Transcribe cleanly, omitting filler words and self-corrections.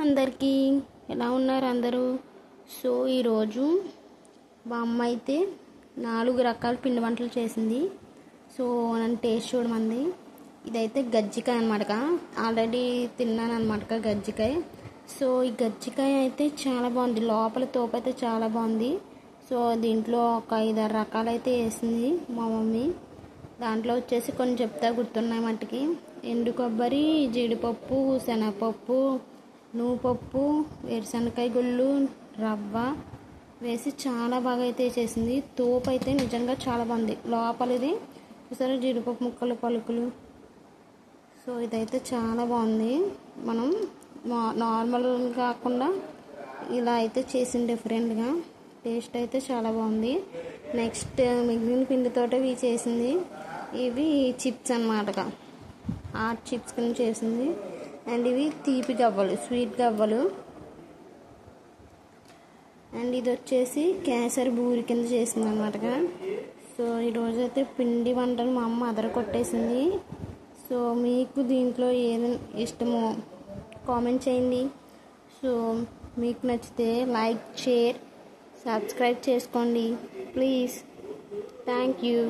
అందరికీ ఎలా ఉన్నారు అందరూ? సో ఈరోజు మా అమ్మ అయితే 4 రకాల పిండి వంటలు చేసింది. సో నన్ను టేస్ట్ చూడమంది. ఇదైతే గజ్జికాయ అనమాట. ఆల్రెడీ తిన్నాను అనమాట గజ్జికాయ. సో ఈ గజ్జికాయ అయితే చాలా బాగుంది, లోపల తోపు అయితే చాలా బాగుంది. సో దీంట్లో ఒక 5-6 రకాలు అయితే వేసింది మా మమ్మీ. దాంట్లో వచ్చేసి కొన్ని చెప్తా గుర్తున్నాయి మట్టుకి. ఎండు కొబ్బరి, జీడిపప్పు, శనగపప్పు, నువ్వుపప్పు, వేరుశనగకాయ గుళ్ళు, రవ్వ వేసి చాలా బాగా అయితే చేసింది. తోపు అయితే నిజంగా చాలా బాగుంది. లోపలిది చూసారా, జీడిపప్పు ముక్కలు, పలుకులు. సో ఇదైతే చాలా బాగుంది. మనం నార్మల్ కాకుండా ఇలా అయితే చేసింది డిఫరెంట్గా. టేస్ట్ అయితే చాలా బాగుంది. నెక్స్ట్ మిగిలిన పిండితోట ఇవి చేసింది. ఇవి చిప్స్ అన్నమాట, ఆర్ట్ చిప్స్ కింద చేసింది. అండ్ ఇవి తీపి గవ్వలు, స్వీట్ గవ్వలు. అండ్ ఇది వచ్చేసి కేసరి బూరి కింద చేసింది అన్నమాట. సో ఈరోజు అయితే పిండి వంటలు మా అమ్మ అదర కొట్టేసింది. సో మీకు దీంట్లో ఏది ఇష్టమో కామెంట్ చేయండి. సో మీకు నచ్చితే లైక్, షేర్, సబ్స్క్రైబ్ చేసుకోండి ప్లీజ్. Thank you.